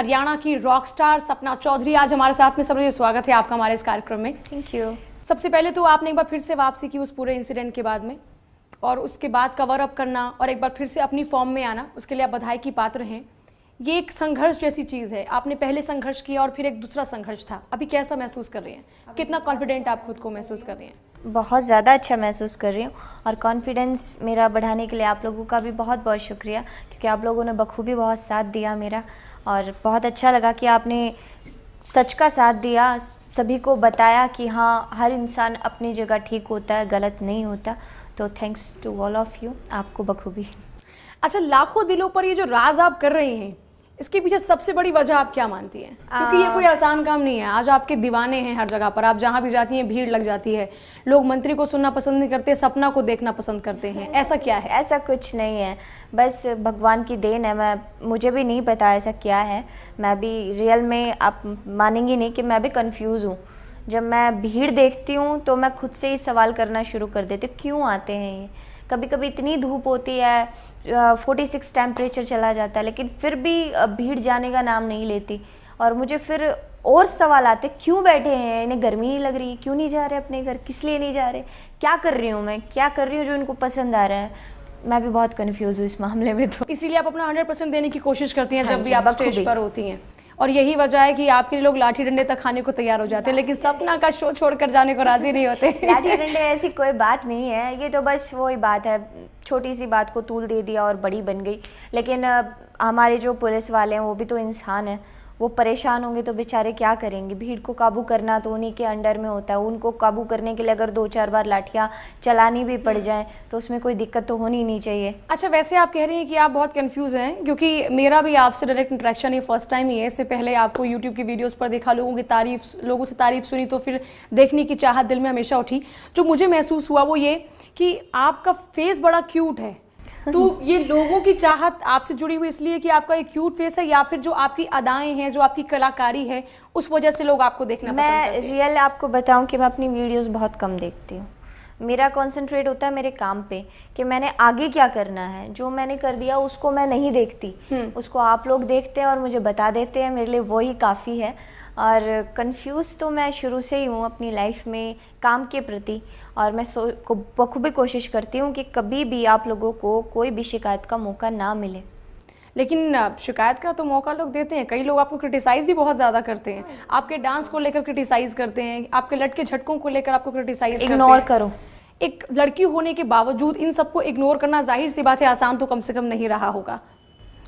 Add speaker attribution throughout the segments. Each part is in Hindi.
Speaker 1: हरियाणा की रॉक स्टार सपना चौधरी आज हमारे साथ में। सबसे स्वागत है आपका हमारे इस कार्यक्रम में।
Speaker 2: Thank you.
Speaker 1: सबसे पहले तो आपने एक बार फिर से वापसी की उस पूरे इंसिडेंट के बाद में, और उसके बाद कवर अप करना और एक बार फिर से अपनी फॉर्म में आना, उसके लिए आप बधाई की पात्र हैं। ये एक संघर्ष जैसी चीज़ है। आपने पहले संघर्ष किया और फिर एक दूसरा संघर्ष था। अभी कैसा महसूस कर रहे हैं? कितना कॉन्फिडेंट आप खुद को महसूस कर रही हैं?
Speaker 2: बहुत ज़्यादा अच्छा महसूस कर रही हूँ और कॉन्फिडेंस मेरा बढ़ाने के लिए आप लोगों का भी बहुत बहुत शुक्रिया, क्योंकि आप लोगों ने बखूबी बहुत साथ दिया मेरा। और बहुत अच्छा लगा कि आपने सच का साथ दिया, सभी को बताया कि हाँ, हर इंसान अपनी जगह ठीक होता है, गलत नहीं होता। तो thanks to all of you, आपको बखूबी।
Speaker 1: अच्छा, लाखों दिलों पर ये जो राज आप कर रही हैं, इसके पीछे सबसे बड़ी वजह आप क्या मानती हैं? क्योंकि ये कोई आसान काम नहीं है। आज आपके दीवाने हैं हर जगह पर, आप जहाँ भी जाती हैं भीड़ लग जाती है। लोग मंत्री को सुनना पसंद नहीं करते, सपना को देखना पसंद करते हैं। ऐसा क्या है?
Speaker 2: ऐसा कुछ नहीं है, बस भगवान की देन है। मुझे भी नहीं पता ऐसा क्या है। मैं भी रियल में, आप मानेंगी नहीं कि मैं भी कंफ्यूज हूँ। जब मैं भीड़ देखती हूँ तो मैं खुद से ही सवाल करना शुरू कर देती हूँ, क्यों आते हैं ये। कभी कभी इतनी धूप होती है, 46 टेम्परेचर चला जाता है, लेकिन फिर भी भीड़ जाने का नाम नहीं लेती। और मुझे फिर और सवाल आते, क्यों बैठे हैं, इन्हें गर्मी नहीं लग रही, क्यों नहीं जा रहे अपने घर, किस लिए नहीं जा रहे, क्या कर रही हूँ मैं, क्या कर रही हूँ जो इनको पसंद आ रहा है। मैं भी बहुत कंफ्यूज हूँ इस मामले में। तो
Speaker 1: इसीलिए आप अपना 100% देने की कोशिश करती हैं जब भी आप स्टेज पर होती हैं, और यही वजह है कि आपके लिए लोग लाठी डंडे तक खाने को तैयार हो जाते हैं, लेकिन सपना का शो छोड़कर जाने को राजी नहीं होते।
Speaker 2: लाठी डंडे ऐसी कोई बात नहीं है, ये तो बस वही बात है, छोटी सी बात को तूल दे दिया और बड़ी बन गई। लेकिन हमारे जो पुलिस वाले हैं वो भी तो इंसान हैं, वो परेशान होंगे तो बेचारे क्या करेंगे। भीड़ को काबू करना तो उन्हीं के अंडर में होता है। उनको काबू करने के लिए अगर 2-4 बार लाठियाँ चलानी भी पड़ जाए तो उसमें कोई दिक्कत तो होनी नहीं चाहिए।
Speaker 1: अच्छा, वैसे आप कह रही हैं कि आप बहुत कंफ्यूज हैं, क्योंकि मेरा भी आपसे डायरेक्ट इंटरेक्शन ये फर्स्ट टाइम ही है। इससे पहले आपको यूट्यूब की वीडियोस पर देखा, लोगों से तारीफ सुनी, तो फिर देखने की चाहत दिल में हमेशा उठी। जो मुझे महसूस हुआ वो ये कि आपका फेस बड़ा क्यूट है। तो ये लोगों की चाहत आपसे जुड़ी हुई इसलिए कि आपका एक क्यूट फेस है, या फिर जो आपकी अदाएं हैं, जो आपकी कलाकारी है, उस वजह से लोग आपको देखना पसंद करते हैं?
Speaker 2: मैं रियल आपको बताऊं कि मैं अपनी वीडियोस बहुत कम देखती हूँ। मेरा कंसंट्रेट होता है मेरे काम पे कि मैंने आगे क्या करना है। जो मैंने कर दिया उसको मैं नहीं देखती, उसको आप लोग देखते हैं और मुझे बता देते हैं, मेरे लिए वही काफ़ी है। और कंफ्यूज तो मैं शुरू से ही हूँ अपनी लाइफ में काम के प्रति, और मैं बखूबी कोशिश करती हूँ कि कभी भी आप लोगों को कोई भी शिकायत का मौका ना मिले।
Speaker 1: लेकिन शिकायत का तो मौका लोग देते हैं। कई लोग आपको क्रिटिसाइज भी बहुत ज़्यादा करते हैं, आपके डांस को लेकर क्रिटिसाइज करते हैं, आपके लटके झटकों को लेकर आपको क्रिटिसाइज करते हैं।
Speaker 2: इग्नोर करो।
Speaker 1: एक लड़की होने के बावजूद इन सबको इग्नोर करना जाहिर सी बात है आसान तो कम से कम नहीं रहा होगा।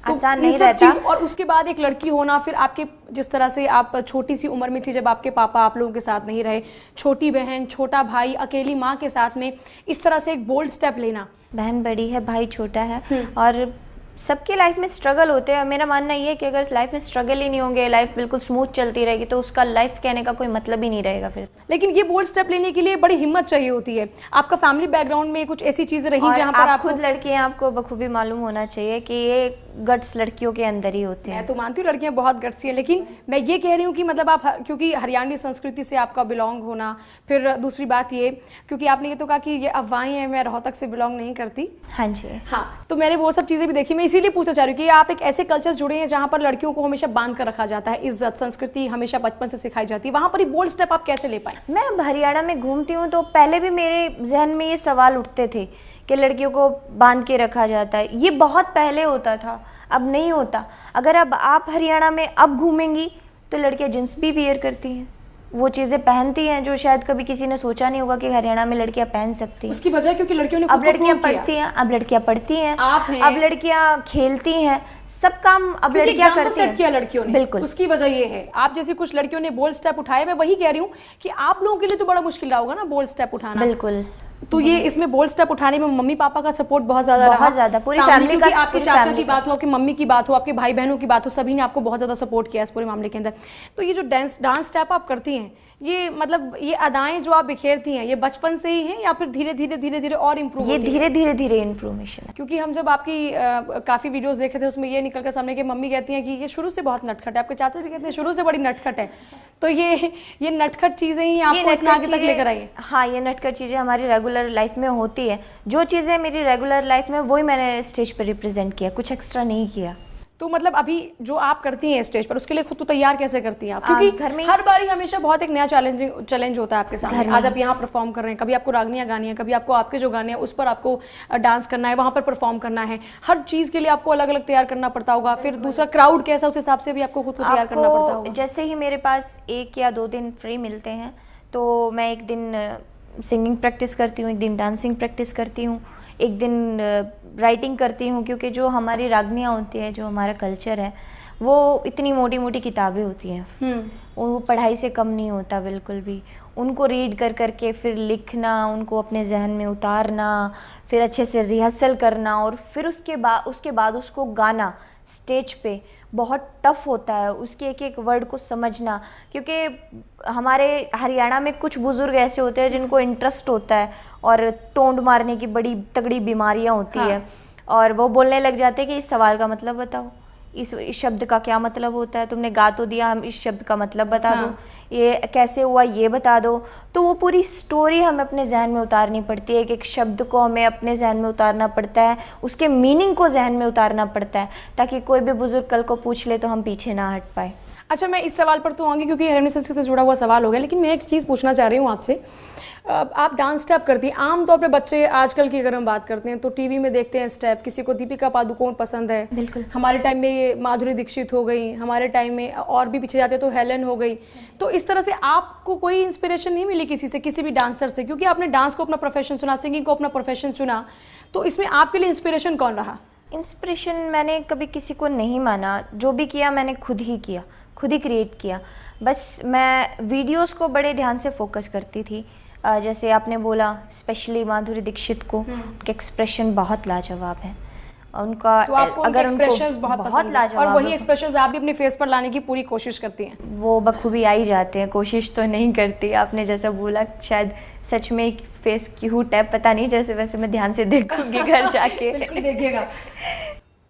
Speaker 1: तो
Speaker 2: आसान नहीं रहता।
Speaker 1: और उसके बाद एक लड़की होना, फिर आपके जिस तरह से आप छोटी सी उम्र में थी जब आपके पापा आप लोगों के साथ नहीं रहे, छोटी बहन, छोटा भाई, अकेली माँ के साथ में इस तरह से एक बोल्ड स्टेप लेना।
Speaker 2: बहन बड़ी है, भाई छोटा है, और सबकी लाइफ में स्ट्रगल होते हैं। मेरा मानना ये है कि अगर लाइफ में स्ट्रगल ही नहीं होंगे, लाइफ बिल्कुल स्मूथ चलती रहेगी, तो उसका लाइफ कहने का कोई मतलब ही नहीं रहेगा फिर।
Speaker 1: लेकिन ये बोल्ड स्टेप लेने के लिए बड़ी हिम्मत चाहिए होती है। आपका फैमिली बैकग्राउंड में कुछ ऐसी चीजें रही जहाँ पर आप
Speaker 2: खुद लड़की हैं, आपको बखूबी मालूम होना चाहिए कि ये गट्स लड़कियों के अंदर ही होते हैं।
Speaker 1: मैं तो मानती हूँ लड़कियां बहुत गट्सी हैं, लेकिन मैं ये कह रही हूँ कि मतलब आप, क्योंकि हरियाणवी संस्कृति से आपका बिलोंग होना, फिर दूसरी बात ये, क्योंकि आपने ये तो कहा कि ये अफवाहें हैं, मैं रोहतक से बिलोंग नहीं करती।
Speaker 2: हाँ जी,
Speaker 1: हाँ, तो मैंने वो सब चीज़ें भी देखी। मैं इसीलिए पूछना चाह रही हूँ कि आप एक ऐसे कल्चर जुड़े हैं जहाँ पर लड़कियों को हमेशा बांध कर रखा जाता है, इज्जत संस्कृति हमेशा बचपन से सिखाई जाती है, वहाँ पर ही बोल्ड स्टेप आप कैसे ले पाए?
Speaker 2: मैं हरियाणा में घूमती हूँ तो पहले भी मेरे जहन में ये सवाल उठते थे कि लड़कियों को बांध के रखा जाता है। ये बहुत पहले होता था, अब नहीं होता। अगर अब आप हरियाणा में अब घूमेंगी तो लड़कियां जींस भी वियर करती हैं, वो चीज़ें पहनती हैं जो शायद कभी किसी ने सोचा नहीं होगा कि हरियाणा में लड़कियां पहन सकती हैं।
Speaker 1: उसकी वजह क्योंकि लड़कियों ने
Speaker 2: अब लड़कियां पढ़ती हैं, अब लड़कियां पढ़ती हैं, अब लड़कियां खेलती हैं, सब काम अब लड़कियां करती हैं।
Speaker 1: किया लड़कियों ने,
Speaker 2: बिल्कुल।
Speaker 1: उसकी वजह ये है, आप जैसी कुछ लड़कियों ने बोल्ड स्टेप उठाए। मैं वही कह रही हूँ कि आप लोगों के लिए तो बड़ा मुश्किल रहा होगा ना बोल्ड स्टेप उठाना।
Speaker 2: बिल्कुल।
Speaker 1: तो ये इसमें बोल्ड स्टेप उठाने में मम्मी पापा का सपोर्ट बहुत ज्यादा रहा,
Speaker 2: बहुत ज्यादा, पूरी फैमिली का।
Speaker 1: आपके चाचा की बात हो, आपकी मम्मी की बात हो, आपके भाई बहनों की बात हो, सभी ने आपको बहुत ज्यादा सपोर्ट किया इस पूरे मामले के अंदर। तो ये जो डांस स्टेप आप करती हैं, ये मतलब ये अदाएं जो आप बिखेरती हैं, ये बचपन से ही हैं या फिर धीरे धीरे और इम्प्रूव?
Speaker 2: ये धीरे इम्प्रूवेशन है।
Speaker 1: क्योंकि हम जब आपकी काफी वीडियोस देखे थे, उसमें ये निकल कर सामने कि मम्मी कहती हैं कि ये शुरू से बहुत नटखट है, आपके चाचा भी कहते हैं शुरू से बड़ी नटखट है। तो ये नटखट चीजें ही आपको इतना आगे तक लेकर आई है?
Speaker 2: हाँ, ये नटखट चीजें हमारी रेगुलर लाइफ में होती है। जो चीजें मेरी रेगुलर लाइफ में, वही मैंने स्टेज पर रिप्रेजेंट किया, कुछ एक्स्ट्रा नहीं किया।
Speaker 1: तो मतलब अभी जो आप करती हैं स्टेज पर, उसके लिए खुद को तैयार कैसे करती हैं आप? क्योंकि
Speaker 2: घर में
Speaker 1: हर बारी हमेशा बहुत एक नया चैलेंज होता है आपके सामने। आज आप यहाँ परफॉर्म कर रहे हैं, कभी आपको रागनियाँ गानी है, कभी आपको आपके जो गाने हैं उस पर आपको डांस करना है, वहाँ पर परफॉर्म करना है। हर चीज़ के लिए आपको अलग अलग तैयार करना पड़ता होगा। फिर दूसरा क्राउड कैसा, उस हिसाब से भी आपको खुद को तैयार करना पड़ता होगा।
Speaker 2: जैसे ही मेरे पास 1 या 2 दिन फ्री मिलते हैं तो मैं एक दिन सिंगिंग प्रैक्टिस करती हूँ, एक दिन डांसिंग प्रैक्टिस करती हूँ, एक दिन राइटिंग करती हूँ, क्योंकि जो हमारी रागनियाँ होती है, जो हमारा कल्चर है, वो इतनी मोटी मोटी किताबें होती हैं, वो पढ़ाई से कम नहीं होता बिल्कुल भी। उनको रीड कर करके फिर लिखना, उनको अपने जहन में उतारना, फिर अच्छे से रिहर्सल करना, और फिर उसके बाद उसको गाना स्टेज पे बहुत टफ होता है, उसके एक एक वर्ड को समझना। क्योंकि हमारे हरियाणा में कुछ बुजुर्ग ऐसे होते हैं जिनको इंटरेस्ट होता है और टोंड मारने की बड़ी तगड़ी बीमारियां होती है, और वो बोलने लग जाते हैं कि इस सवाल का मतलब बताओ, इस शब्द का क्या मतलब होता है, तुमने गा तो दिया, हम इस शब्द का मतलब बता दो, ये कैसे हुआ ये बता दो। तो वो पूरी स्टोरी हमें अपने जहन में उतारनी पड़ती है, एक एक शब्द को हमें अपने जहन में उतारना पड़ता है, उसके मीनिंग को जहन में उतारना पड़ता है, ताकि कोई भी बुजुर्ग कल को पूछ ले तो हम पीछे ना हट पाए।
Speaker 1: अच्छा, मैं इस सवाल पर तो आऊँगी क्योंकि हरियाणवी संस्कृति से जुड़ा हुआ सवाल हो गया, लेकिन मैं एक चीज़ पूछना चाह रही हूँ आपसे। आप डांस स्टेप करती हैं, आमतौर पे बच्चे आजकल की अगर हम बात करते हैं तो टीवी में देखते हैं स्टेप, किसी को दीपिका पादुकोण पसंद है,
Speaker 2: बिल्कुल।
Speaker 1: हमारे टाइम में ये माधुरी दीक्षित हो गई, हमारे टाइम में और भी पीछे जाते तो हेलन हो गई। तो इस तरह से आपको कोई इंस्पिरेशन नहीं मिली किसी से, किसी भी डांसर से? क्योंकि आपने डांस को अपना प्रोफेशन चुना, सिंगिंग को अपना प्रोफेशन चुना, तो इसमें आपके लिए इंस्पिरेशन कौन रहा?
Speaker 2: इंस्पिरेशन मैंने कभी किसी को नहीं माना, जो भी किया मैंने खुद ही किया, खुद ही क्रिएट किया। बस मैं वीडियोस को बड़े ध्यान से फोकस करती थी। जैसे आपने बोला, स्पेशली माधुरी दीक्षित को, उनके एक्सप्रेशन बहुत लाजवाब है उनका।
Speaker 1: तो आपको
Speaker 2: अगर
Speaker 1: एक्सप्रेशंस बहुत लाजवाब, और वही एक्सप्रेशंस आप भी अपने फेस पर लाने की पूरी कोशिश करती हैं?
Speaker 2: वो बखूबी आ ही जाते हैं, कोशिश तो नहीं करती। आपने जैसा बोला, शायद सच में एक फेस क्यूट है, पता नहीं, जैसे वैसे मैं ध्यान से देखूंगी घर जाके।
Speaker 1: बिल्कुल देखिएगा।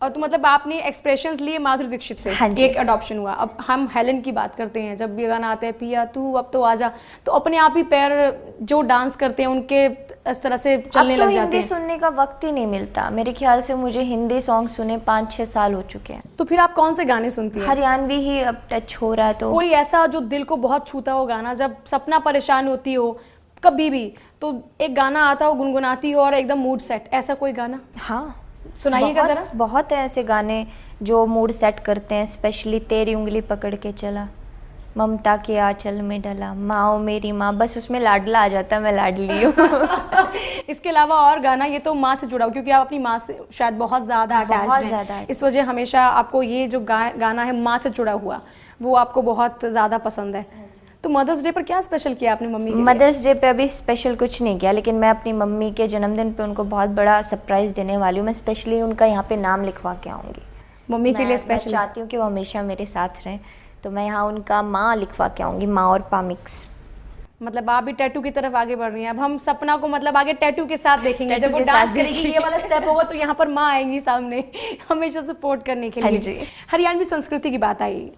Speaker 1: और तो मतलब आपने एक्सप्रेशंस लिए माधुरी दीक्षित से,
Speaker 2: हाँ जी।
Speaker 1: एक अडॉप्शन हुआ। अब हम हेलन की बात करते हैं, जब भी गाना आता है पिया तू अब तो आजा, तो अपने आप ही पैर जो डांस करते हैं उनके इस तरह से चलने लग जाते हैं।
Speaker 2: हिंदी सुनने का वक्त ही नहीं मिलता मेरे ख्याल से, मुझे हिंदी सॉन्ग सुने 5-6 साल हो चुके हैं।
Speaker 1: तो फिर आप कौन से गाने सुनती हैं?
Speaker 2: हरियाणवी ही अब टच हो रहा है। तो
Speaker 1: कोई ऐसा जो दिल को बहुत छूता हो गाना, जब सपना परेशान होती हो कभी भी, तो एक गाना आता हो, गुनगुनाती हो और एकदम मूड सेट, ऐसा कोई गाना?
Speaker 2: हाँ,
Speaker 1: सुनाइएगा जरा।
Speaker 2: बहुत है ऐसे गाने जो मूड सेट करते हैं, स्पेशली तेरी उंगली पकड़ के चला, ममता के आंचल में डला, माँ मेरी माँ, बस उसमें लाडला आ जाता है, मैं लाडली हूँ।
Speaker 1: इसके अलावा और गाना? ये तो माँ से जुड़ा हो, क्योंकि आप अपनी माँ से शायद बहुत ज़्यादा अटैच्ड हैं, इस वजह हमेशा आपको ये जो गाना है माँ से जुड़ा हुआ, वो आपको बहुत ज़्यादा पसंद है। तो मदर्स डे पर क्या स्पेशल किया आपने मम्मी के लिए?
Speaker 2: मदर्स डे पे अभी स्पेशल कुछ नहीं किया, लेकिन मैं अपनी मम्मी के जन्मदिन पे उनको बहुत बड़ा सरप्राइज़ देने वाली हूँ। मैं स्पेशली उनका यहाँ पे नाम लिखवा के आऊँगी।
Speaker 1: मम्मी के लिए
Speaker 2: मैं
Speaker 1: स्पेशल
Speaker 2: चाहती हूँ कि वो हमेशा मेरे साथ रहें, तो मैं यहाँ उनका माँ लिखवा के आऊँगी, माँ और पामिक्स।
Speaker 1: मतलब आप भी टैटू की तरफ आगे बढ़ रही हैं। अब हम सपना को मतलब आगे टैटू के साथ देखेंगे, जब वो डांस करेगी ये वाला स्टेप होगा तो यहाँ पर माँ आएंगी सामने हमेशा सपोर्ट करने के लिए। हरियाणवी संस्कृति की बात आई,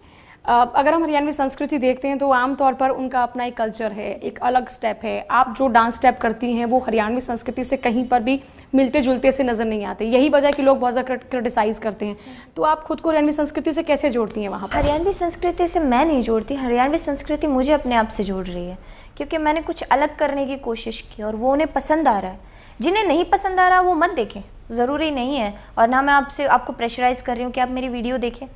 Speaker 1: अगर हम हरियाणवी संस्कृति देखते हैं तो आमतौर पर उनका अपना एक कल्चर है, एक अलग स्टेप है। आप जो डांस स्टेप करती हैं वो हरियाणवी संस्कृति से कहीं पर भी मिलते जुलते से नज़र नहीं आते। यही वजह कि लोग बहुत ज़्यादा क्रिटिसाइज़ करते हैं। तो आप खुद को हरियाणवी संस्कृति से कैसे जोड़ती हैं वहाँ पर?
Speaker 2: हरियाणवी संस्कृति से मैं नहीं जोड़ती, हरियाणवी संस्कृति मुझे अपने आप से जोड़ रही है, क्योंकि मैंने कुछ अलग करने की कोशिश की और वो उन्हें पसंद आ रहा है। जिन्हें नहीं पसंद आ रहा वो मत देखें, ज़रूरी नहीं है। और ना मैं आपको प्रेशराइज़ कर रही हूँ कि आप मेरी वीडियो देखें।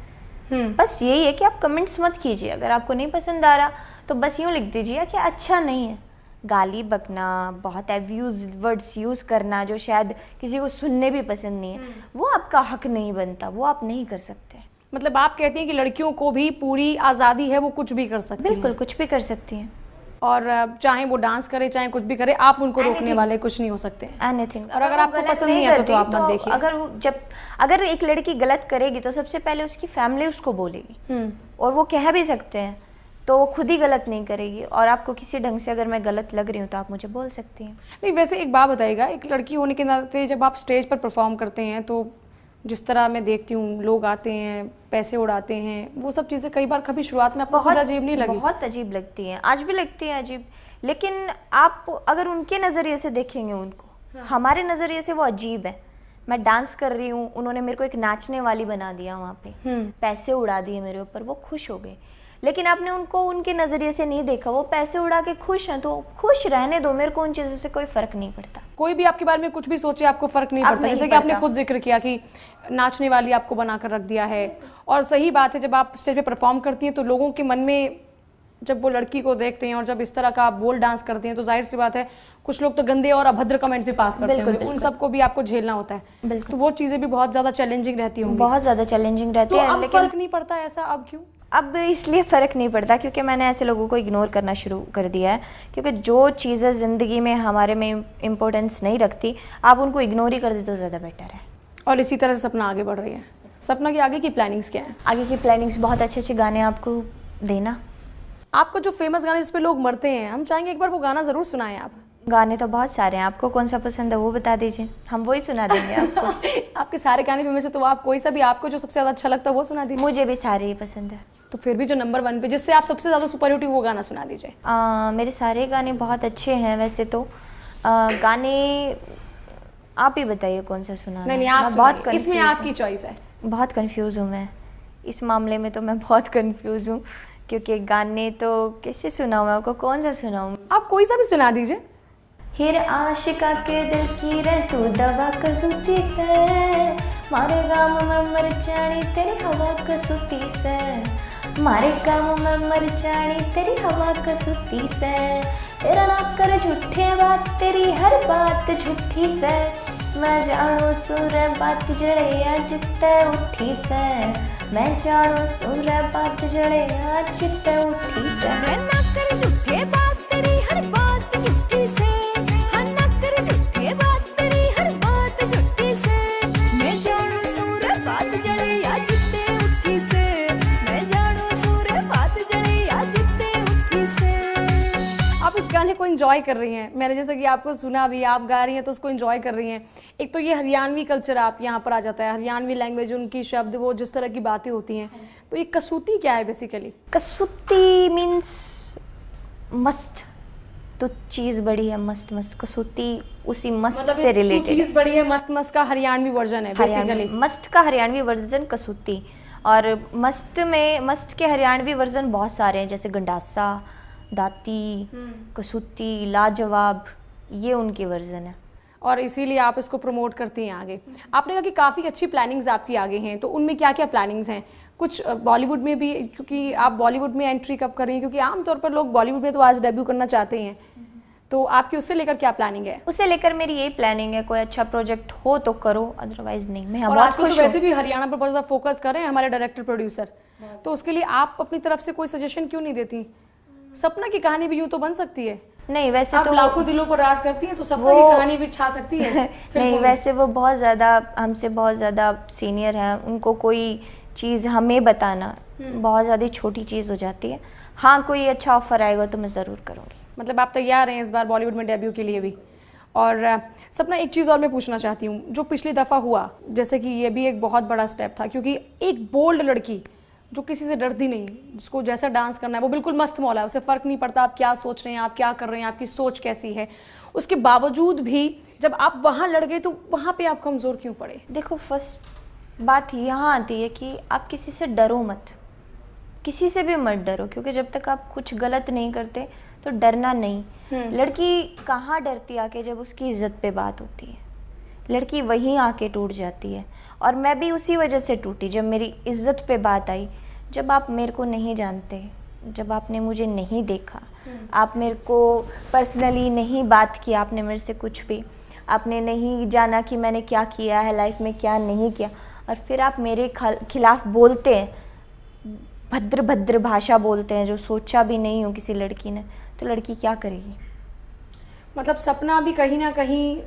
Speaker 2: बस यही है कि आप कमेंट्स मत कीजिए। अगर आपको नहीं पसंद आ रहा तो बस यूँ लिख दीजिए कि अच्छा नहीं है। गाली बकना, बहुत एब्यूज वर्ड्स यूज़ करना जो शायद किसी को सुनने भी पसंद नहीं है, वो आपका हक नहीं बनता, वो आप नहीं कर सकते।
Speaker 1: मतलब आप कहती हैं कि लड़कियों को भी पूरी आज़ादी है, वो कुछ भी कर सकती हैं?
Speaker 2: बिल्कुल, कुछ भी कर सकती हैं।
Speaker 1: और चाहे वो डांस करे चाहे कुछ भी करे, आप उनको रोकने वाले कुछ नहीं हो सकते।
Speaker 2: एनीथिंग।
Speaker 1: और अगर आपको पसंद नहीं आता तो आप मत देखिए।
Speaker 2: अगर एक लड़की गलत करेगी तो सबसे पहले उसकी फैमिली उसको बोलेगी, और वो कह भी सकते हैं, तो वो खुद ही गलत नहीं करेगी। और आपको किसी ढंग से अगर मैं गलत लग रही हूँ तो आप मुझे बोल सकती हैं।
Speaker 1: नहीं, वैसे एक बात बताइएगा, एक लड़की होने के नाते जब आप स्टेज पर परफॉर्म करते हैं तो जिस तरह मैं देखती हूँ लोग आते हैं, पैसे उड़ाते हैं, वो सब चीज़ें कई बार कभी शुरुआत में आपको बहुत अजीब नहीं लगी?
Speaker 2: बहुत अजीब लगती हैं, आज भी लगती हैं अजीब। लेकिन आप अगर उनके नज़रिए से देखेंगे उनको, हमारे नज़रिए से वो अजीब है। मैं डांस कर रही हूँ, उन्होंने मेरे को एक नाचने वाली बना दिया वहाँ पे, पैसे उड़ा दिए मेरे ऊपर, वो खुश हो गए। लेकिन आपने उनको उनके नज़रिए से नहीं देखा, वो पैसे उड़ा के खुश हैं तो खुश रहने दो, मेरे को उन चीज़ों से कोई फ़र्क नहीं पड़ता।
Speaker 1: कोई भी आपके बारे में कुछ भी सोचे आपको फ़र्क नहीं पड़ता, जैसे कि आपने खुद जिक्र किया कि नाचने वाली आपको बनाकर रख दिया है। और सही बात है, जब आप स्टेज पे परफॉर्म करती हैं तो लोगों के मन में जब वो लड़की को देखते हैं और जब इस तरह का आप बोल डांस करते हैं तो जाहिर सी बात है कुछ लोग तो गंदे और अभद्र कमेंट्स भी पास करते हैं, उन सबको भी आपको झेलना होता है। तो वो चीज़ें भी बहुत ज़्यादा चैलेंजिंग रहती होंगी।
Speaker 2: बहुत ज़्यादा चैलेंजिंग रहती है।
Speaker 1: अब फर्क नहीं पड़ता ऐसा, अब क्यों?
Speaker 2: अब इसलिए फ़र्क नहीं पड़ता क्योंकि मैंने ऐसे लोगों को इग्नोर करना शुरू कर दिया है, क्योंकि जो चीज़ें ज़िंदगी में हमारे में इम्पोर्टेंस नहीं रखती, आप उनको इग्नोर ही कर दे तो ज़्यादा बेटर है।
Speaker 1: और इसी तरह से सपना आगे बढ़ रही है। सपना की आगे की प्लानिंग्स क्या है?
Speaker 2: आगे की प्लानिंग्स बहुत अच्छे अच्छे गाने आपको देना।
Speaker 1: आपको जो फेमस गाने जिस पे लोग मरते हैं, हम चाहेंगे एक बार वो गाना ज़रूर सुनाएं आप।
Speaker 2: गाने तो बहुत सारे हैं, आपको कौन सा पसंद है वो बता दीजिए, हम वही सुना देंगे आपको।
Speaker 1: आपके सारे गाने में से तो आप कोई सा भी आपको जो सबसे ज़्यादा अच्छा लगता है वो सुना दीजिए।
Speaker 2: मुझे भी सारे ही पसंद है।
Speaker 1: तो फिर भी जो नंबर 1 पे जिससे आप सबसे ज़्यादा सुपर हिट वो गाना सुना दीजिए।
Speaker 2: मेरे सारे गाने बहुत अच्छे हैं वैसे तो। गाने आप ही बताइए कौन सा सुना।
Speaker 1: नहीं आप बहुत, इसमें आपकी चॉइस है।
Speaker 2: बहुत कंफ्यूज हूँ मैं इस मामले में, तो मैं बहुत कंफ्यूज हूँ क्योंकि गाने तो कैसे सुनाऊँ मैं आपको, कौन सा सुनाऊँ?
Speaker 1: आप कोई सा भी सुना दीजिए।
Speaker 2: हिर आशिका के दिल की रे तू दवा कसूती से, मारे गाम में मर जानी तेरी हवा कसूती से, मारे गाम में मर जानी तेरी हवा कसूती से, तेरा ना कर झूठे बात तेरी हर बात झूठी से, मैं जानू सुर बात जड़े आज ते उठी से, मैं जानू सुर बात जड़े आज ते उठी से, ना कर झूठे बात तेरी हर बात झूठी से,
Speaker 1: को एंजॉय कर रही हैं। मैंने जैसे कि आपको सुना भी, आप गा रही हैं तो उसको एंजॉय कर रही हैं। एक तो ये हरियाणवी कल्चर आप यहाँ पर आ जाता है, हरियाणवी लैंग्वेज, उनकी शब्द, वो जिस तरह की बातें होती हैं। तो ये कसूती क्या है बेसिकली?
Speaker 2: कसूती मीन्स मस्त, तो चीज़ बड़ी है मस्त मस्त, कसूती उसी मस्त मतलब से रिलेटेड।
Speaker 1: चीज़ बड़ी है मस्त मस्त का हरियाणवी वर्जन है बेसिकली।
Speaker 2: मस्त का हरियाणवी वर्जन कसूती, और मस्त में मस्त के हरियाणवी वर्जन बहुत सारे हैं, जैसे गंडासा, दाती, कसूती, लाजवाब, ये उनके वर्जन है।
Speaker 1: और इसीलिए आप इसको प्रमोट करती हैं आगे। आपने कहा कि काफ़ी अच्छी प्लानिंग्स आपकी आगे हैं, तो उनमें क्या क्या प्लानिंग्स हैं? कुछ बॉलीवुड में भी, क्योंकि आप बॉलीवुड में एंट्री कब कर रही हैं? क्योंकि आमतौर पर लोग बॉलीवुड में तो आज डेब्यू करना चाहते हैं, तो आपकी उससे लेकर क्या प्लानिंग है?
Speaker 2: उससे लेकर मेरी यही प्लानिंग है, कोई अच्छा प्रोजेक्ट हो तो करो, अदरवाइज नहीं। मैं
Speaker 1: और आजकल तो वैसे भी हरियाणा पर बहुत ज़्यादा फोकस कर रहे हैं हमारे डायरेक्टर प्रोड्यूसर, तो उसके लिए आप अपनी तरफ से कोई सजेशन क्यों नहीं देती? सपना की कहानी भी यूं तो बन सकती है।
Speaker 2: नहीं वैसे
Speaker 1: आप
Speaker 2: तो
Speaker 1: लाखों दिलों पर राज करती हैं, तो सपना की कहानी भी छा सकती है।
Speaker 2: नहीं वैसे वो बहुत ज़्यादा हमसे बहुत ज़्यादा सीनियर हैं, उनको कोई चीज़ हमें बताना बहुत ज़्यादा छोटी चीज़ हो जाती है। हाँ कोई अच्छा ऑफर आएगा तो मैं ज़रूर करूँगी।
Speaker 1: मतलब आप तैयार हैं इस बार बॉलीवुड में डेब्यू के लिए भी? और सपना एक चीज़ और मैं पूछना चाहती हूँ, जो पिछली दफ़ा हुआ, जैसे कि ये भी एक बहुत बड़ा स्टेप था, क्योंकि एक बोल्ड लड़की जो किसी से डरती नहीं, जिसको जैसा डांस करना है वो बिल्कुल मस्त मौला है, उसे फ़र्क नहीं पड़ता आप क्या सोच रहे हैं, आप क्या कर रहे हैं, आपकी सोच कैसी है, उसके बावजूद भी जब आप वहाँ लड़ गए तो वहाँ पे आप कमज़ोर क्यों पड़े?
Speaker 2: देखो फर्स्ट बात यहाँ आती है कि आप किसी से डरो मत, किसी से भी मत डरो, क्योंकि जब तक आप कुछ गलत नहीं करते तो डरना नहीं। लड़की कहाँ डरती आके, जब उसकी इज्जत पे बात होती है, लड़की वहीं आके टूट जाती है। और मैं भी उसी वजह से टूटी जब मेरी इज्जत पे बात आई। जब आप मेरे को नहीं जानते, जब आपने मुझे नहीं देखा, आप मेरे को पर्सनली नहीं बात की, आपने मेरे से कुछ भी, आपने नहीं जाना कि मैंने क्या किया है लाइफ में, क्या नहीं किया, और फिर आप मेरे खिलाफ बोलते हैं, भद्र भद्र भाषा बोलते हैं जो सोचा भी नहीं हो किसी लड़की ने, तो लड़की क्या करेगी?
Speaker 1: मतलब सपना भी कहीं ना कहीं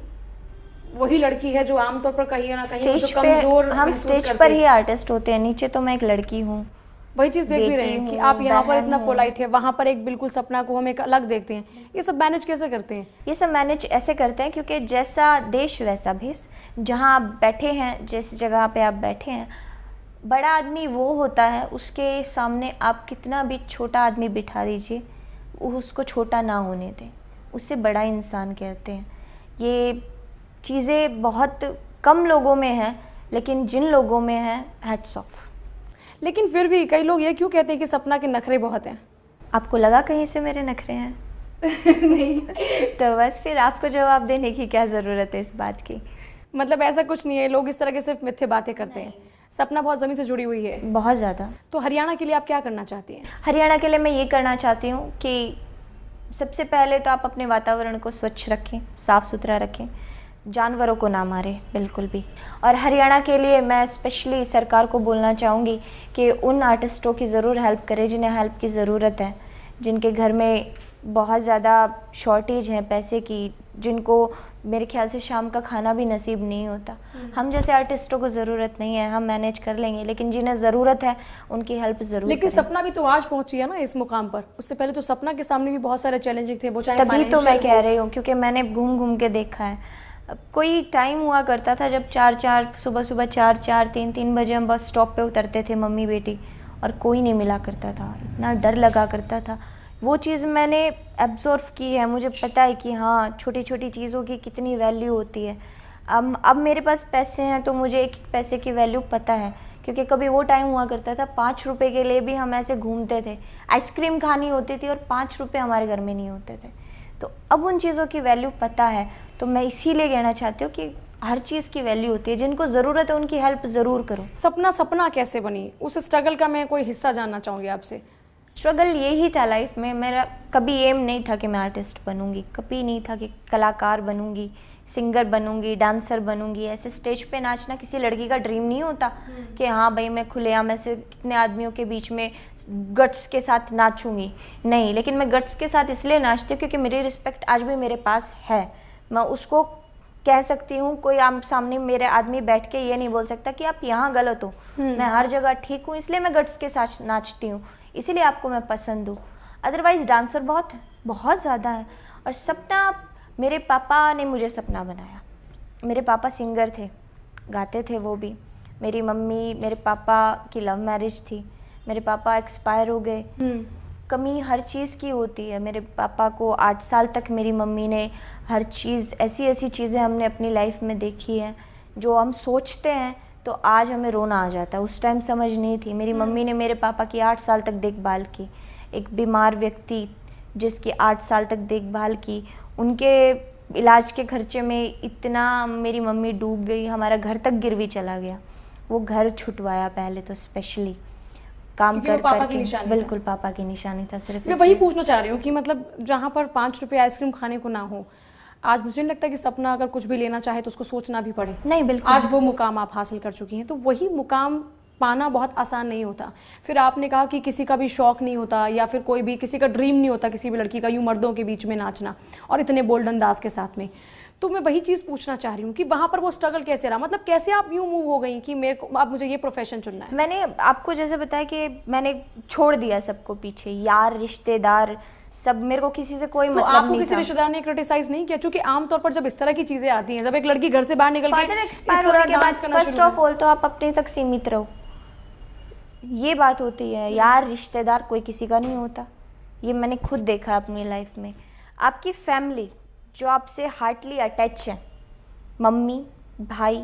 Speaker 1: वही लड़की है जो आमतौर पर कहीं ना कहीं जो कमजोर,
Speaker 2: हम स्टेज पर ही आर्टिस्ट होते हैं, नीचे तो मैं एक लड़की हूँ।
Speaker 1: वही चीज़ देख भी रहे हैं कि आप यहाँ पर इतना पोलाइट है, वहाँ पर एक बिल्कुल सपना को हम एक अलग देखते हैं। ये सब मैनेज कैसे करते हैं?
Speaker 2: ये सब मैनेज ऐसे करते हैं क्योंकि जैसा देश वैसा भेष, जहाँ आप बैठे हैं, जिस जगह पे आप बैठे हैं, बड़ा आदमी वो होता है, उसके सामने आप कितना भी छोटा आदमी बिठा दीजिए, उसको छोटा ना होने दें, उससे बड़ा इंसान कहते हैं। ये चीज़ें बहुत कम लोगों में है, लेकिन जिन लोगों में है, हैट्स ऑफ।
Speaker 1: लेकिन फिर भी कई लोग ये क्यों कहते हैं कि सपना के नखरे बहुत हैं?
Speaker 2: आपको लगा कहीं से मेरे नखरे हैं?
Speaker 1: नहीं।
Speaker 2: तो बस फिर आपको जवाब देने की क्या ज़रूरत है इस बात की?
Speaker 1: मतलब ऐसा कुछ नहीं है, लोग इस तरह के सिर्फ मिथ्ये बातें करते हैं। सपना बहुत ज़मीन से जुड़ी हुई है,
Speaker 2: बहुत ज़्यादा।
Speaker 1: तो हरियाणा के लिए आप क्या करना चाहती हैं?
Speaker 2: हरियाणा के लिए मैं ये करना चाहती हूँ कि सबसे पहले तो आप अपने वातावरण को स्वच्छ रखें, साफ़ सुथरा रखें, जानवरों को ना मारें बिल्कुल भी। और हरियाणा के लिए मैं स्पेशली सरकार को बोलना चाहूँगी कि उन आर्टिस्टों की ज़रूर हेल्प करें जिन्हें हेल्प की ज़रूरत है, जिनके घर में बहुत ज़्यादा शॉर्टेज है पैसे की, जिनको मेरे ख्याल से शाम का खाना भी नसीब नहीं होता। हम जैसे आर्टिस्टों को ज़रूरत नहीं है, हम मैनेज कर लेंगे, लेकिन जिन्हें ज़रूरत है उनकी हेल्प ज़रूर
Speaker 1: लेकिन
Speaker 2: करें।
Speaker 1: सपना भी तो आज पहुंची है ना इस मुकाम पर, उससे पहले तो सपना के सामने भी बहुत सारे चैलेंजिंग थे, वो चाहे
Speaker 2: तभी तो मैं कह रही हूँ, क्योंकि मैंने घूम घूम के देखा है। कोई टाइम हुआ करता था जब सुबह 4-3 बजे हम बस स्टॉप पे उतरते थे मम्मी बेटी, और कोई नहीं मिला करता था, इतना डर लगा करता था। वो चीज़ मैंने एब्जॉर्व की है, मुझे पता है कि हाँ छोटी छोटी चीज़ों की कितनी वैल्यू होती है। अब मेरे पास पैसे हैं तो मुझे एक एक पैसे की वैल्यू पता है, क्योंकि कभी वो टाइम हुआ करता था 5 रुपये के लिए भी हम ऐसे घूमते थे, आइसक्रीम खानी होती थी और 5 रुपये हमारे घर में नहीं होते थे। तो अब उन चीज़ों की वैल्यू पता है, तो मैं इसीलिए कहना चाहती हूँ कि हर चीज़ की वैल्यू होती है, जिनको ज़रूरत है उनकी हेल्प ज़रूर करो।
Speaker 1: सपना कैसे बनी, उस स्ट्रगल का मैं कोई हिस्सा जानना चाहूँगी आपसे।
Speaker 2: स्ट्रगल यही था लाइफ में, मेरा कभी एम नहीं था कि मैं आर्टिस्ट बनूंगी, कभी नहीं था कि कलाकार बनूंगी, सिंगर बनूंगी, डांसर बनूंगी। ऐसे स्टेज पे नाचना किसी लड़की का ड्रीम नहीं होता कि हाँ भाई मैं खुलेआम ऐसे कितने आदमियों के बीच में गट्स के साथ नाचूंगी, नहीं। लेकिन मैं गट्स के साथ इसलिए नाचती हूँ क्योंकि मेरी रिस्पेक्ट आज भी मेरे पास है, मैं उसको कह सकती हूँ। कोई आम सामने मेरे आदमी बैठ के ये नहीं बोल सकता कि आप यहाँ गलत हो, मैं हर जगह ठीक हूँ, इसलिए मैं गट्स के साथ नाचती हूँ, इसीलिए आपको मैं पसंद हूँ। अदरवाइज़ डांसर बहुत ज़्यादा है। और सपना, मेरे पापा ने मुझे सपना बनाया। मेरे पापा सिंगर थे, गाते थे वो भी। मेरी मम्मी, मेरे पापा की लव मैरिज थी, मेरे पापा एक्सपायर हो गए। कमी हर चीज़ की होती है। मेरे पापा को 8 साल तक मेरी मम्मी ने हर चीज़, ऐसी चीज़ें हमने अपनी लाइफ में देखी है जो हम सोचते हैं तो आज हमें रोना आ जाता है, उस टाइम समझ नहीं थी। मेरी मम्मी ने मेरे पापा की 8 साल तक देखभाल की, एक बीमार व्यक्ति जिसकी 8 साल तक देखभाल की, उनके इलाज के खर्चे में इतना मेरी मम्मी डूब गई, हमारा घर तक गिरवी चला गया। वो घर छुटवाया पहले तो, स्पेशली काम कर करके। बिल्कुल पापा की निशानी था सिर्फ।
Speaker 1: मैं वही पूछना चाह रही हूँ कि मतलब जहाँ पर 5 रुपये आइसक्रीम खाने को ना हो, आज मुझे नहीं लगता कि सपना अगर कुछ भी लेना चाहे तो उसको सोचना भी पड़े।
Speaker 2: नहीं, बिल्कुल।
Speaker 1: आज वो मुकाम आप हासिल कर चुकी हैं, तो वही मुकाम पाना बहुत आसान नहीं होता। फिर आपने कहा कि किसी का भी शौक नहीं होता, या फिर कोई भी किसी का ड्रीम नहीं होता किसी भी लड़की का यूं मर्दों के बीच में नाचना, और इतने बोल्ड अंदाज के साथ में। तो मैं वही चीज़ पूछना चाह रही हूँ कि वहाँ पर वो स्ट्रगल कैसे रहा, मतलब कैसे आप यूँ मूव हो गई कि मेरे को अब मुझे ये प्रोफेशन चुनना है।
Speaker 2: मैंने आपको जैसे बताया कि मैंने छोड़ दिया सबको पीछे, यार रिश्तेदार सब, मेरे को किसी से कोई मतलब नहीं था।
Speaker 1: आपको किसी रिश्तेदार ने क्रिटिसाइज नहीं किया? क्योंकि आमतौर पर जब इस तरह की चीजें आती हैं, जब एक लड़की घर से बाहर निकल के
Speaker 2: एक्सपायर होने के बाद फर्स्ट ऑफ ऑल तो आप अपने तक सीमित रहो, ये बात होती है। यार रिश्तेदार कोई किसी का नहीं होता, ये मैंने खुद देखा अपनी लाइफ में। आपकी फैमिली जो आपसे हार्टली अटैच है, मम्मी, भाई,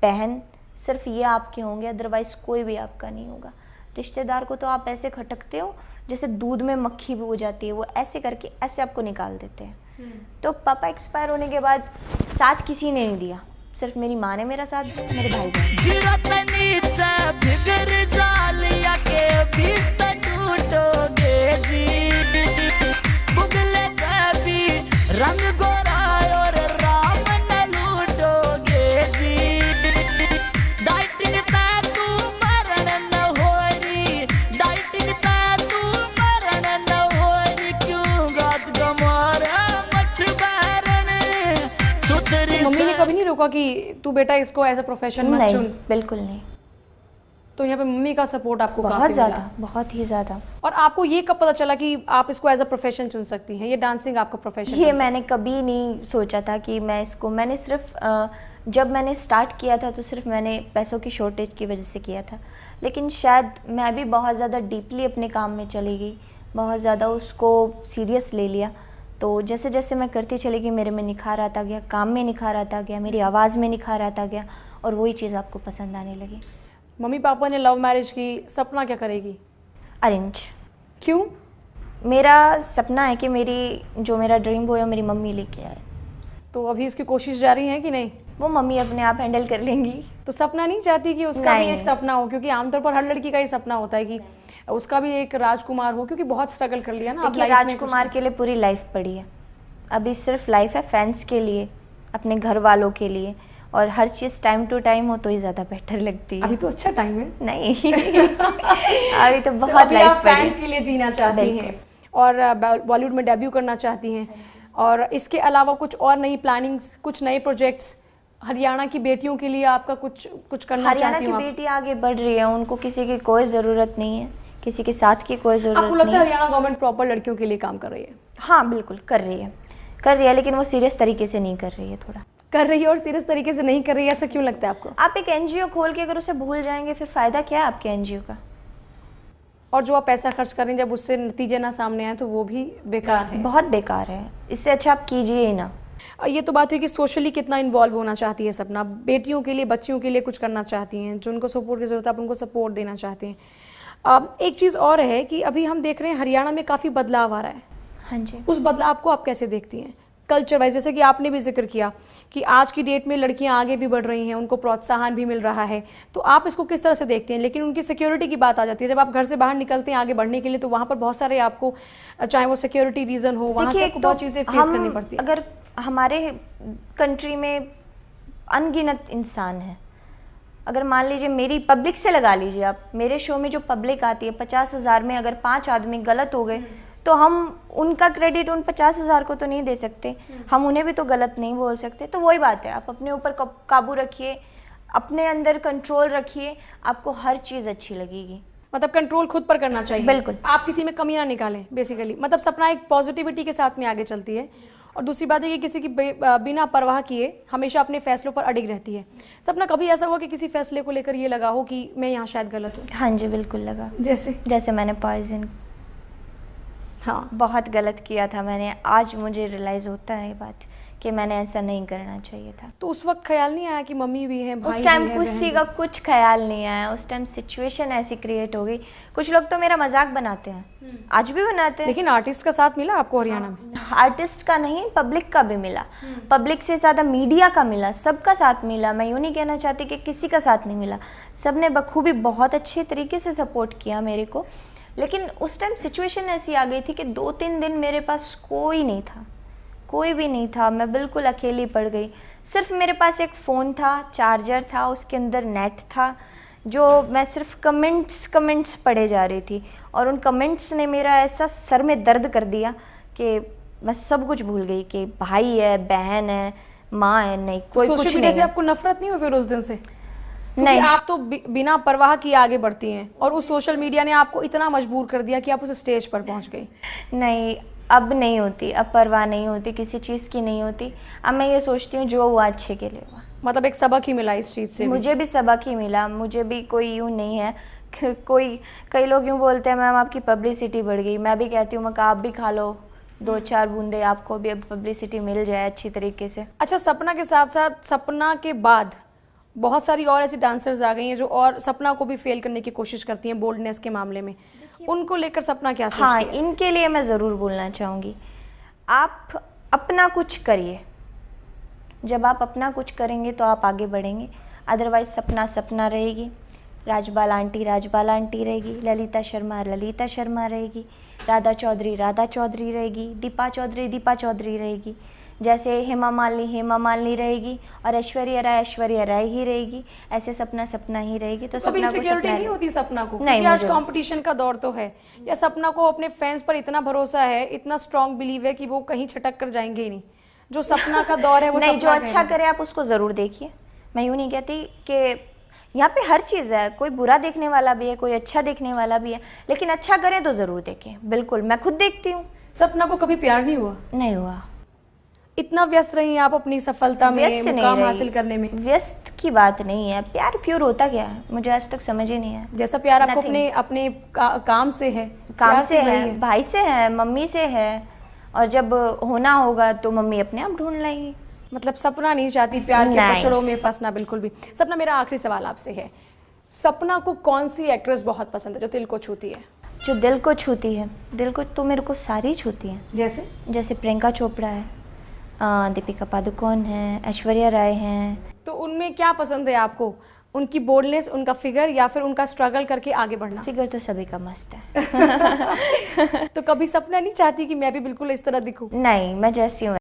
Speaker 2: बहन, सिर्फ ये आपके होंगे, अदरवाइज कोई भी आपका नहीं होगा। रिश्तेदार को तो आप ऐसे खटकते हो जैसे दूध में मक्खी भी हो जाती है, वो ऐसे करके ऐसे आपको निकाल देते हैं। तो पापा एक्सपायर होने के बाद साथ किसी ने नहीं दिया, सिर्फ मेरी माँ ने मेरा साथ दिया, मेरे भाई
Speaker 1: कभी नहीं रोका कि तू बेटा इसको एज अ प्रोफेशन मत चुन?
Speaker 2: बिल्कुल नहीं।
Speaker 1: तो यहाँ पे मम्मी का सपोर्ट आपको
Speaker 2: बहुत ज़्यादा, बहुत ही ज़्यादा।
Speaker 1: और आपको ये कब पता चला कि आप इसको एज अ प्रोफेशन चुन सकती हैं, ये डांसिंग आपका प्रोफेशन?
Speaker 2: ये मैंने कभी नहीं सोचा था कि मैं इसको, मैंने सिर्फ जब मैंने स्टार्ट किया था तो सिर्फ मैंने पैसों की शॉर्टेज की वजह से किया था। लेकिन शायद मैं भी बहुत ज़्यादा डीपली अपने काम में चली गई, बहुत ज़्यादा उसको सीरियस ले लिया, तो जैसे जैसे मैं करती चली गई मेरे में निखार आता गया, काम में निखार आता गया, मेरी आवाज़ में निखार आता गया और वही चीज़ आपको पसंद आने लगी।
Speaker 1: मम्मी पापा ने लव मैरिज की, सपना क्या करेगी?
Speaker 2: अरेंज।
Speaker 1: क्यों?
Speaker 2: मेरा सपना है कि मेरा ड्रीम बॉय है मेरी मम्मी लेके आए।
Speaker 1: तो अभी इसकी कोशिश जारी है कि नहीं?
Speaker 2: वो मम्मी अपने आप हैंडल कर लेंगी।
Speaker 1: तो सपना नहीं चाहती कि उसका भी एक सपना हो? क्योंकि आमतौर पर हर लड़की का ही सपना होता है कि उसका भी एक राजकुमार हो, क्योंकि बहुत स्ट्रगल कर लिया ना अब लाइफ में।
Speaker 2: राजकुमार के लिए पूरी लाइफ पड़ी है, अभी सिर्फ लाइफ है फैंस के लिए, अपने घर वालों के लिए, और हर चीज़ टाइम टू टाइम हो तो ही ज़्यादा बेटर लगती है।
Speaker 1: अभी तो अच्छा टाइम है।
Speaker 2: नहीं अभी तो बहुत लाइफ पड़ी।
Speaker 1: फैंस के लिए जीना चाहती हैं और बॉलीवुड में डेब्यू करना चाहती हैं, और इसके अलावा कुछ और नई प्लानिंग्स, कुछ नए प्रोजेक्ट्स हरियाणा की बेटियों के लिए आपका कुछ करना चाहती हूँ?
Speaker 2: हरियाणा की बेटी आगे बढ़ रही है, उनको किसी की कोई ज़रूरत नहीं है, किसी के साथ की कोई ज़रूरत नहीं है।
Speaker 1: आपको लगता है हरियाणा गवर्नमेंट प्रॉपर लड़कियों के लिए काम कर रही है?
Speaker 2: हाँ बिल्कुल कर रही है, लेकिन वो सीरियस तरीके से नहीं कर रही है, थोड़ा
Speaker 1: कर रही है और सीरियस तरीके से नहीं कर रही है। ऐसा क्यों लगता है आपको?
Speaker 2: आप एक एनजीओ खोल के अगर उसे भूल जाएंगे फिर फ़ायदा क्या है आपके एनजीओ का?
Speaker 1: और जो आप पैसा खर्च करें जब उससे नतीजे ना सामने आए तो वो भी बेकार है।
Speaker 2: बहुत बेकार है, इससे अच्छा आप कीजिए ही ना।
Speaker 1: ये तो बात हुई कि सोशली कितना इन्वॉल्व होना चाहती है सपना, बेटियों के लिए, बच्चियों के लिए कुछ करना चाहती हैं, जो उनको सपोर्ट की ज़रूरत है आप उनको सपोर्ट देना चाहते हैं। एक चीज़ और है कि अभी हम देख रहे हैं हरियाणा में काफ़ी बदलाव आ रहा है।
Speaker 2: हाँ जी।
Speaker 1: उस बदलाव को आप कैसे देखती हैं कल्चर वाइज? जैसे कि आपने भी जिक्र किया कि आज की डेट में लड़कियां आगे भी बढ़ रही हैं, उनको प्रोत्साहन भी मिल रहा है, तो आप इसको किस तरह से देखते हैं? लेकिन उनकी सिक्योरिटी की बात आ जाती है, जब आप घर से बाहर निकलते हैं आगे बढ़ने के लिए तो वहाँ पर बहुत सारे आपको, चाहे वो सिक्योरिटी रीज़न हो, वहाँ से आपको बहुत चीज़ें फेस करनी पड़ती है।
Speaker 2: अगर हमारे कंट्री में अनगिनत इंसान है, अगर मान लीजिए मेरी पब्लिक से लगा लीजिए आप, मेरे शो में जो पब्लिक आती है 50,000 में अगर 5 आदमी गलत हो गए तो हम उनका क्रेडिट उन 50,000 को तो नहीं दे सकते, हम उन्हें भी तो गलत नहीं बोल सकते। तो वही बात है, आप अपने ऊपर काबू रखिए, अपने अंदर कंट्रोल रखिए, आपको हर चीज़ अच्छी लगेगी।
Speaker 1: मतलब कंट्रोल खुद पर करना चाहिए।
Speaker 2: बिल्कुल।
Speaker 1: आप किसी में कमी ना निकालें बेसिकली। मतलब सपना एक पॉजिटिविटी के साथ में आगे चलती है, और दूसरी बात है कि किसी की बिना परवाह किए हमेशा अपने फैसलों पर अडिग रहती है। सपना कभी ऐसा हुआ कि किसी फैसले को लेकर ये लगा हो कि मैं यहाँ शायद गलत हूँ?
Speaker 2: हाँ जी बिल्कुल लगा।
Speaker 1: जैसे
Speaker 2: मैंने पॉइजन,
Speaker 1: हाँ
Speaker 2: बहुत गलत किया था मैंने। आज मुझे रियलाइज़ होता है ये बात कि मैंने ऐसा नहीं करना चाहिए था।
Speaker 1: तो उस वक्त ख्याल नहीं आया कि मम्मी भी है, भाई
Speaker 2: उस टाइम
Speaker 1: भी है,
Speaker 2: किसी का कुछ ख्याल नहीं आया, उस टाइम सिचुएशन ऐसी क्रिएट हो गई। कुछ लोग तो मेरा मजाक बनाते हैं, आज भी बनाते हैं।
Speaker 1: लेकिन आर्टिस्ट का साथ मिला आपको हरियाणा में?
Speaker 2: आर्टिस्ट का नहीं, पब्लिक का भी मिला, पब्लिक से ज़्यादा मीडिया का मिला, सबका साथ मिला। मैं यूँ नहीं कहना चाहती कि किसी का साथ नहीं मिला, सब ने बखूबी बहुत अच्छे तरीके से सपोर्ट किया मेरे को। लेकिन उस टाइम सिचुएशन ऐसी आ गई थी कि 2-3 दिन मेरे पास कोई नहीं था, कोई भी नहीं था, मैं बिल्कुल अकेली पड़ गई। सिर्फ मेरे पास एक फ़ोन था, चार्जर था, उसके अंदर नेट था, जो मैं सिर्फ कमेंट्स पढ़े जा रही थी, और उन कमेंट्स ने मेरा ऐसा सर में दर्द कर दिया कि मैं सब कुछ भूल गई कि भाई है, बहन है, माँ है, नहीं कोई कुछ नहीं।
Speaker 1: सोशल मीडिया से आपको नफरत नहीं हुई फिर उस दिन से? नहीं, आप तो बिना परवाह किए आगे बढ़ती हैं, और उस सोशल मीडिया ने आपको इतना मजबूर कर दिया कि आप उस स्टेज पर पहुंच गई।
Speaker 2: नहीं, अब नहीं होती, अब परवाह नहीं होती, किसी चीज़ की नहीं होती। अब मैं ये सोचती हूँ जो हुआ अच्छे के लिए हुआ।
Speaker 1: मतलब एक सबक ही मिला इस चीज़ से?
Speaker 2: मुझे भी सबक ही मिला, मुझे भी कोई यूँ नहीं है कई लोग यूँ बोलते हैं मैम आपकी पब्लिसिटी बढ़ गई। मैं भी कहती हूँ मैं आप भी खा लो 2-4 बूंदे, आपको भी अब पब्लिसिटी मिल जाए अच्छी तरीके से।
Speaker 1: अच्छा, सपना के साथ साथ, सपना के बाद बहुत सारी और ऐसी डांसर्स आ गई हैं जो और सपना को भी फेल करने की कोशिश करती हैं बोल्डनेस के मामले में, उनको लेकर सपना क्या सोचती है?
Speaker 2: हाँ, इनके लिए मैं ज़रूर बोलना चाहूँगी, आप अपना कुछ करिए। जब आप अपना कुछ करेंगे तो आप आगे बढ़ेंगे, अदरवाइज सपना सपना रहेगी, राजबाल आंटी रहेगी, ललिता शर्मा रहेगी, राधा चौधरी रहेगी, दीपा चौधरी रहेगी, जैसे हेमा मालिनी रहेगी, और ऐश्वर्या राय ही रहेगी। ऐसे सपना ही रहेगी। तो सपना को
Speaker 1: इनसिक्योरिटी नहीं होती सपना को?
Speaker 2: नहीं,
Speaker 1: क्योंकि आज कंपटीशन का दौर तो है, या सपना को अपने फैंस पर इतना भरोसा है, इतना स्ट्रॉन्ग बिलीव है कि वो कहीं छटक कर जाएंगे ही नहीं। जो सपना का दौर है वो
Speaker 2: नहीं, जो अच्छा करे आप उसको ज़रूर देखिए। मैं यूँ नहीं कहती कि यहाँ पे हर चीज़ है, कोई बुरा देखने वाला भी है, कोई अच्छा देखने वाला भी है, लेकिन अच्छा करें तो ज़रूर देखें। बिल्कुल, मैं खुद देखती हूँ।
Speaker 1: सपना को कभी प्यार नहीं हुआ?
Speaker 2: नहीं हुआ।
Speaker 1: इतना व्यस्त रही आप अपनी सफलता में, मुकाम हासिल करने में?
Speaker 2: व्यस्त की बात नहीं है, प्यार प्योर होता क्या है मुझे आज तक समझ ही नहीं है।
Speaker 1: जैसा प्यार आपको अपने काम से है,
Speaker 2: काम से है, भाई से है, मम्मी से है, और जब होना होगा तो मम्मी अपने आप ढूंढ लाएगी।
Speaker 1: मतलब सपना नहीं चाहती प्यार के
Speaker 2: नहीं।
Speaker 1: पचड़ों में फंसना, बिल्कुल भी। सपना, मेरा आखिरी सवाल आपसे है, सपना को कौन सी एक्ट्रेस बहुत पसंद है जो दिल को छूती है?
Speaker 2: जो दिल को छूती है, दिल को तो मेरे को सारी छूती हैं। जैसे प्रियंका चोपड़ा है, दीपिका पादुकोण है, ऐश्वर्या राय हैं।
Speaker 1: तो उनमें क्या पसंद है आपको? उनकी बोल्डनेस, उनका फिगर, या फिर उनका स्ट्रगल करके आगे बढ़ना?
Speaker 2: फिगर तो सभी का मस्त है।
Speaker 1: तो कभी सपना नहीं चाहती कि मैं भी बिल्कुल इस तरह दिखूं?
Speaker 2: नहीं, मैं जैसी हूँ